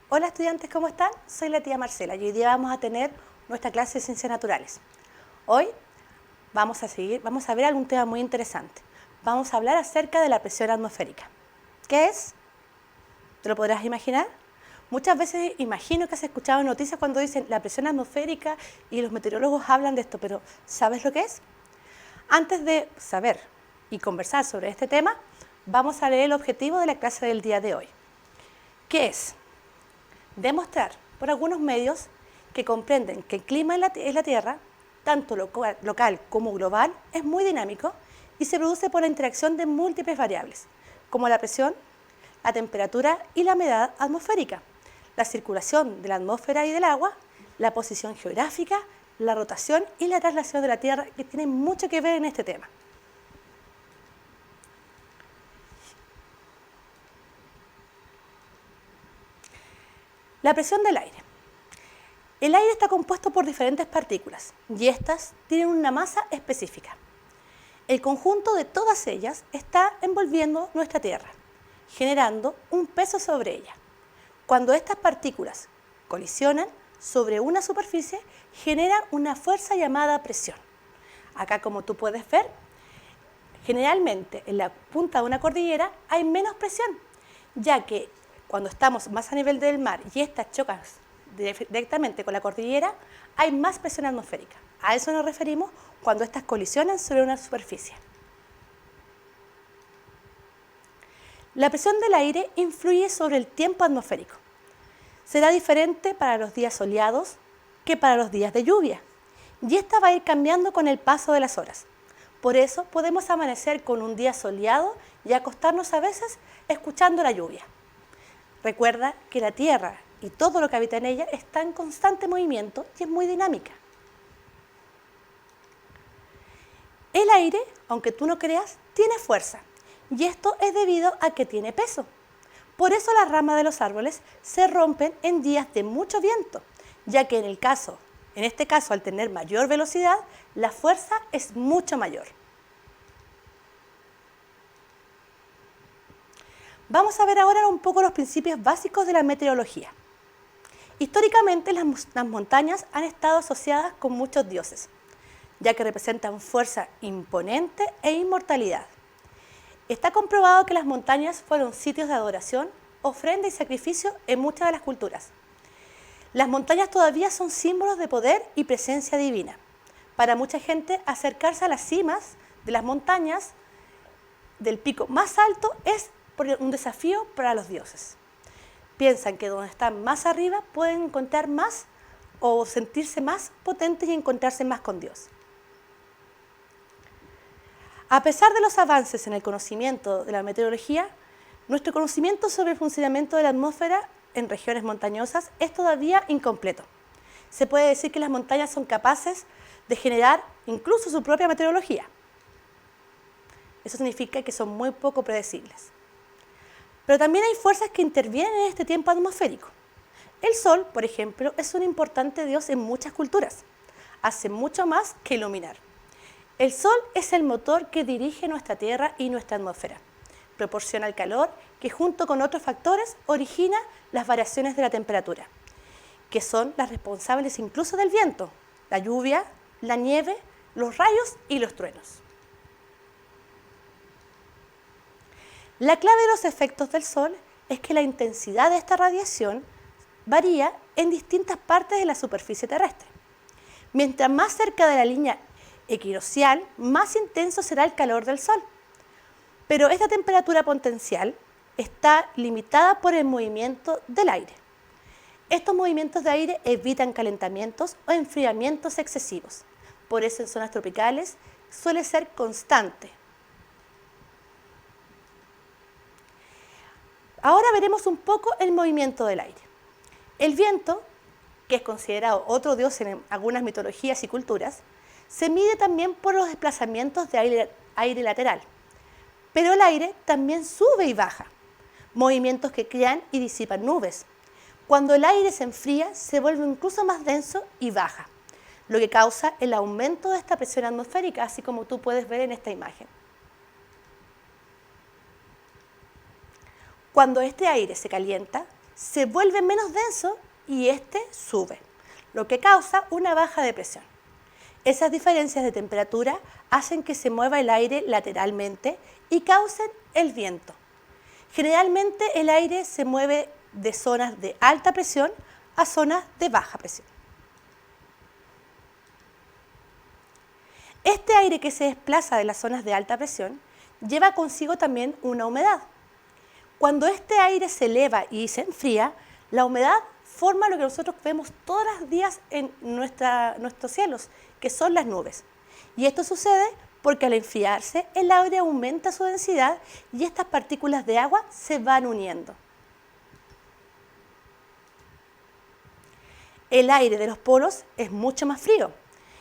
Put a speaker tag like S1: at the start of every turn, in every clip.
S1: Hola estudiantes, ¿cómo están? Soy la tía Marcela y hoy día vamos a tener nuestra clase de Ciencias Naturales. Hoy vamos a ver algún tema muy interesante. Vamos a hablar acerca de la presión atmosférica. ¿Qué es? ¿Te lo podrás imaginar? Muchas veces imagino que has escuchado noticias cuando dicen la presión atmosférica y los meteorólogos hablan de esto, pero ¿sabes lo que es? Antes de saber y conversar sobre este tema, vamos a leer el objetivo de la clase del día de hoy. ¿Qué es? Demostrar por algunos medios que comprenden que el clima en la Tierra, tanto local como global, es muy dinámico y se produce por la interacción de múltiples variables, como la presión, la temperatura y la humedad atmosférica, la circulación de la atmósfera y del agua, la posición geográfica, la rotación y la traslación de la Tierra, que tienen mucho que ver en este tema. La presión del aire. El aire está compuesto por diferentes partículas y estas tienen una masa específica. El conjunto de todas ellas está envolviendo nuestra Tierra, generando un peso sobre ella. Cuando estas partículas colisionan sobre una superficie, generan una fuerza llamada presión. Acá, como tú puedes ver, generalmente en la punta de una cordillera hay menos presión, ya que cuando estamos más a nivel del mar y estas chocan directamente con la cordillera, hay más presión atmosférica. A eso nos referimos cuando estas colisionan sobre una superficie. La presión del aire influye sobre el tiempo atmosférico. Será diferente para los días soleados que para los días de lluvia, y esta va a ir cambiando con el paso de las horas. Por eso podemos amanecer con un día soleado y acostarnos a veces escuchando la lluvia. Recuerda que la Tierra y todo lo que habita en ella está en constante movimiento y es muy dinámica. El aire, aunque tú no creas, tiene fuerza y esto es debido a que tiene peso. Por eso las ramas de los árboles se rompen en días de mucho viento, ya que en este caso, al tener mayor velocidad, la fuerza es mucho mayor. Vamos a ver ahora un poco los principios básicos de la meteorología. Históricamente las montañas han estado asociadas con muchos dioses, ya que representan fuerza imponente e inmortalidad. Está comprobado que las montañas fueron sitios de adoración, ofrenda y sacrificio en muchas de las culturas. Las montañas todavía son símbolos de poder y presencia divina. Para mucha gente, acercarse a las cimas de las montañas del pico más alto es un desafío para los dioses. Piensan que donde están más arriba pueden encontrar más o sentirse más potentes y encontrarse más con Dios. A pesar de los avances en el conocimiento de la meteorología, nuestro conocimiento sobre el funcionamiento de la atmósfera en regiones montañosas es todavía incompleto. Se puede decir que las montañas son capaces de generar incluso su propia meteorología. Eso significa que son muy poco predecibles. Pero también hay fuerzas que intervienen en este tiempo atmosférico. El Sol, por ejemplo, es un importante dios en muchas culturas. Hace mucho más que iluminar. El Sol es el motor que dirige nuestra Tierra y nuestra atmósfera. Proporciona el calor que junto con otros factores origina las variaciones de la temperatura, que son las responsables incluso del viento, la lluvia, la nieve, los rayos y los truenos. La clave de los efectos del Sol es que la intensidad de esta radiación varía en distintas partes de la superficie terrestre. Mientras más cerca de la línea equinoccial, más intenso será el calor del Sol. Pero esta temperatura potencial está limitada por el movimiento del aire. Estos movimientos de aire evitan calentamientos o enfriamientos excesivos. Por eso en zonas tropicales suele ser constante. Ahora veremos un poco el movimiento del aire. El viento, que es considerado otro dios en algunas mitologías y culturas, se mide también por los desplazamientos de aire lateral. Pero el aire también sube y baja, movimientos que crean y disipan nubes. Cuando el aire se enfría, se vuelve incluso más denso y baja, lo que causa el aumento de esta presión atmosférica, así como tú puedes ver en esta imagen. Cuando este aire se calienta, se vuelve menos denso y este sube, lo que causa una baja de presión. Esas diferencias de temperatura hacen que se mueva el aire lateralmente y causen el viento. Generalmente el aire se mueve de zonas de alta presión a zonas de baja presión. Este aire que se desplaza de las zonas de alta presión lleva consigo también una humedad. Cuando este aire se eleva y se enfría, la humedad forma lo que nosotros vemos todos los días en nuestros cielos, que son las nubes. Y esto sucede porque al enfriarse el aire aumenta su densidad y estas partículas de agua se van uniendo. El aire de los polos es mucho más frío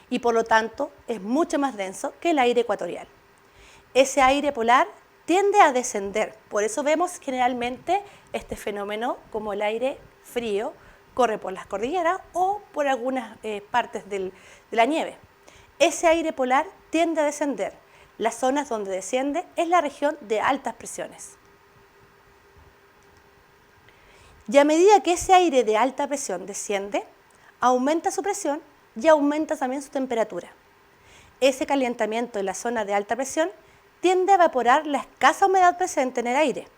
S1: y por lo tanto es mucho más denso que el aire ecuatorial. Ese aire polar tiende a descender, por eso vemos generalmente este fenómeno como el aire frío corre por las cordilleras o por algunas partes de la nieve. Ese aire polar tiende a descender. Las zonas donde desciende es la región de altas presiones. Y a medida que ese aire de alta presión desciende, aumenta su presión y aumenta también su temperatura. Ese calentamiento en la zona de alta presión tiende a evaporar la escasa humedad presente en el aire.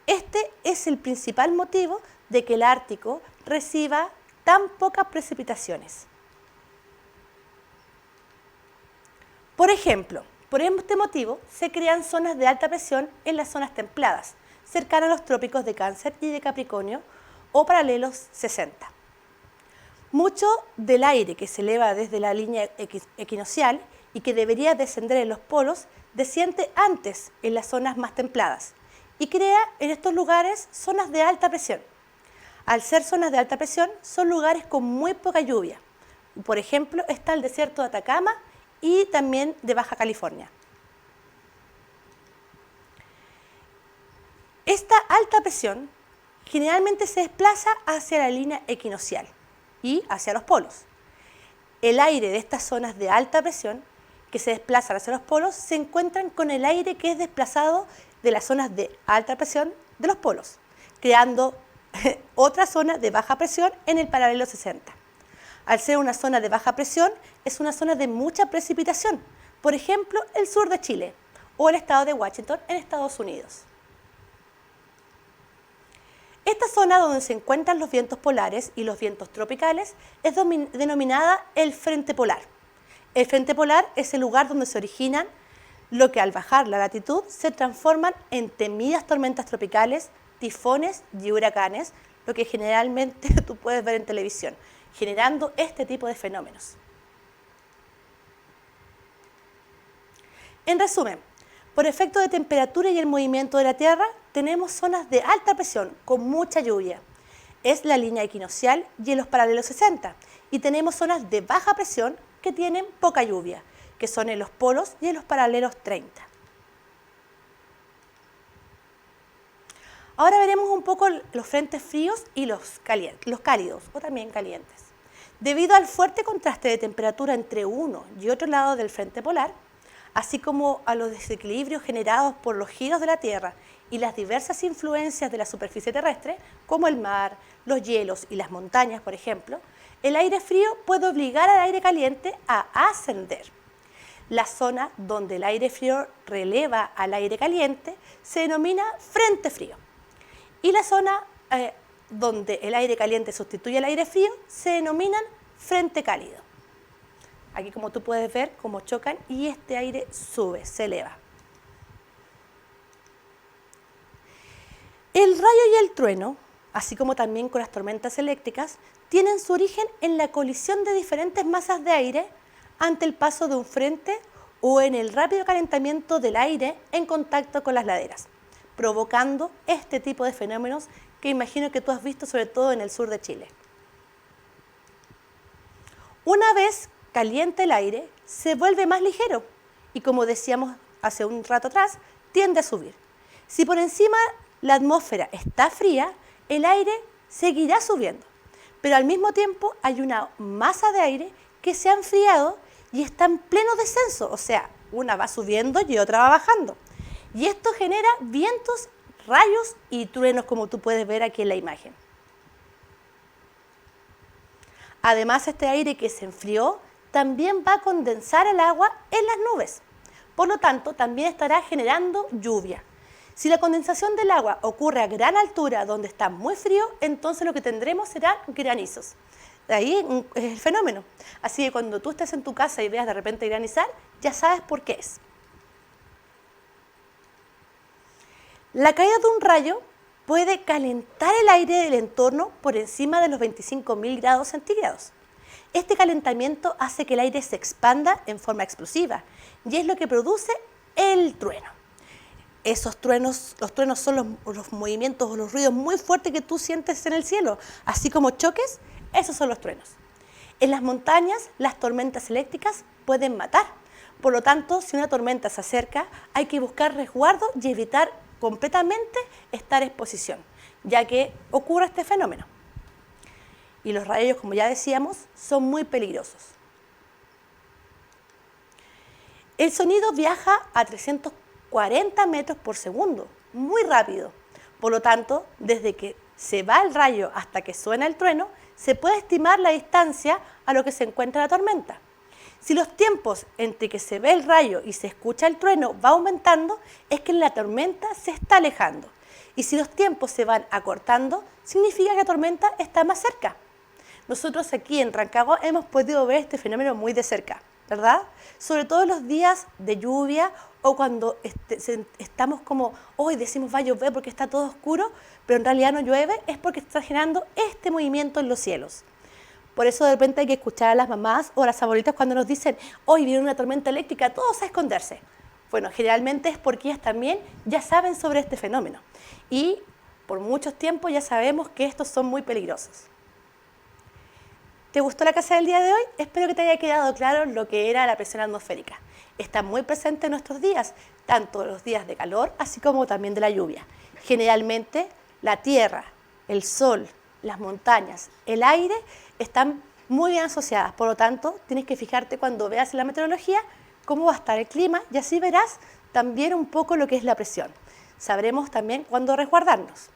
S1: Este es el principal motivo de que el Ártico reciba tan pocas precipitaciones. Por ejemplo, por este motivo se crean zonas de alta presión en las zonas templadas, cercanas a los trópicos de Cáncer y de Capricornio o paralelos 60. Mucho del aire que se eleva desde la línea equinoccial y que debería descender en los polos, desciende antes en las zonas más templadas y crea en estos lugares zonas de alta presión. Al ser zonas de alta presión, son lugares con muy poca lluvia. Por ejemplo, está el desierto de Atacama y también de Baja California. Esta alta presión generalmente se desplaza hacia la línea equinoccial y hacia los polos. El aire de estas zonas de alta presión que se desplazan hacia los polos se encuentran con el aire que es desplazado de las zonas de alta presión de los polos, creando otra zona de baja presión en el paralelo 60. Al ser una zona de baja presión, es una zona de mucha precipitación, por ejemplo, el sur de Chile o el estado de Washington en Estados Unidos. Esta zona donde se encuentran los vientos polares y los vientos tropicales es denominada el frente polar. El frente polar es el lugar donde se originan lo que al bajar la latitud se transforman en temidas tormentas tropicales, tifones y huracanes, lo que generalmente tú puedes ver en televisión, generando este tipo de fenómenos. En resumen, por efecto de temperatura y el movimiento de la Tierra, tenemos zonas de alta presión con mucha lluvia. Es la línea equinoccial y en los paralelos 60. Y tenemos zonas de baja presión que tienen poca lluvia, que son en los polos y en los paralelos 30. Ahora veremos un poco los frentes fríos y los cálidos o también calientes. Debido al fuerte contraste de temperatura entre uno y otro lado del frente polar, así como a los desequilibrios generados por los giros de la Tierra y las diversas influencias de la superficie terrestre, como el mar, los hielos y las montañas, por ejemplo, el aire frío puede obligar al aire caliente a ascender. La zona donde el aire frío releva al aire caliente se denomina frente frío. Y la zona donde el aire caliente sustituye al aire frío se denominan frente cálido. Aquí como tú puedes ver cómo chocan y este aire sube, se eleva. El rayo y el trueno, así como también con las tormentas eléctricas, tienen su origen en la colisión de diferentes masas de aire ante el paso de un frente o en el rápido calentamiento del aire en contacto con las laderas, provocando este tipo de fenómenos que imagino que tú has visto sobre todo en el sur de Chile. Una vez caliente el aire, se vuelve más ligero y, como decíamos hace un rato atrás, tiende a subir. Si por encima la atmósfera está fría, el aire seguirá subiendo, pero al mismo tiempo hay una masa de aire que se ha enfriado y está en pleno descenso, o sea, una va subiendo y otra va bajando. Y esto genera vientos rayos y truenos como tú puedes ver aquí en la imagen. Además, este aire que se enfrió también va a condensar el agua en las nubes. Por lo tanto, también estará generando lluvia. Si la condensación del agua ocurre a gran altura donde está muy frío, entonces lo que tendremos serán granizos. De ahí es el fenómeno. Así que cuando tú estés en tu casa y veas de repente granizar, ya sabes por qué es. La caída de un rayo puede calentar el aire del entorno por encima de los 25.000 grados centígrados. Este calentamiento hace que el aire se expanda en forma explosiva y es lo que produce el trueno. Los truenos son los movimientos o los ruidos muy fuertes que tú sientes en el cielo, así como choques, esos son los truenos. En las montañas, las tormentas eléctricas pueden matar. Por lo tanto, si una tormenta se acerca, hay que buscar resguardo y evitar completamente estar en exposición, ya que ocurre este fenómeno. Y los rayos, como ya decíamos, son muy peligrosos. El sonido viaja a 340 metros por segundo, muy rápido. Por lo tanto, desde que se va el rayo hasta que suena el trueno, se puede estimar la distancia a lo que se encuentra la tormenta. Si los tiempos entre que se ve el rayo y se escucha el trueno va aumentando, es que la tormenta se está alejando. Y si los tiempos se van acortando, significa que la tormenta está más cerca. Nosotros aquí en Rancagua hemos podido ver este fenómeno muy de cerca, ¿verdad? Sobre todo en los días de lluvia o cuando estamos como, hoy decimos va a llover porque está todo oscuro, pero en realidad no llueve, es porque está generando este movimiento en los cielos. Por eso de repente hay que escuchar a las mamás o a las abuelitas cuando nos dicen, hoy viene una tormenta eléctrica, todos a esconderse. Bueno, generalmente es porque ellas también ya saben sobre este fenómeno. Y por mucho tiempo ya sabemos que estos son muy peligrosos. ¿Te gustó la clase del día de hoy? Espero que te haya quedado claro lo que era la presión atmosférica. Está muy presente en nuestros días, tanto los días de calor, así como también de la lluvia. Generalmente la tierra, el sol, las montañas, el aire están muy bien asociadas. Por lo tanto, tienes que fijarte cuando veas en la meteorología cómo va a estar el clima y así verás también un poco lo que es la presión. Sabremos también cuándo resguardarnos.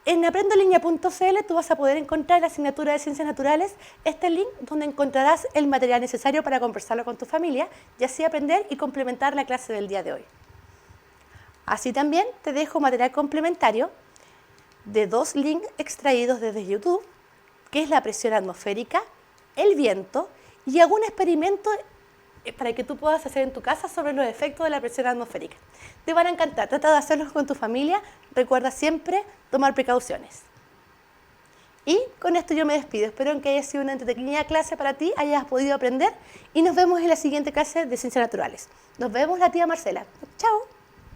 S1: En aprendoenlinea.cl tú vas a poder encontrar la asignatura de Ciencias Naturales, este link donde encontrarás el material necesario para conversarlo con tu familia y así aprender y complementar la clase del día de hoy. Así también te dejo material complementario de 2 links extraídos desde YouTube, que es la presión atmosférica, el viento y algún experimento para que tú puedas hacer en tu casa sobre los efectos de la presión atmosférica. Te van a encantar, trata de hacerlos con tu familia, recuerda siempre tomar precauciones. Y con esto yo me despido, espero que haya sido una entretenida clase para ti, hayas podido aprender y nos vemos en la siguiente clase de Ciencias Naturales. Nos vemos la tía Marcela. Chao.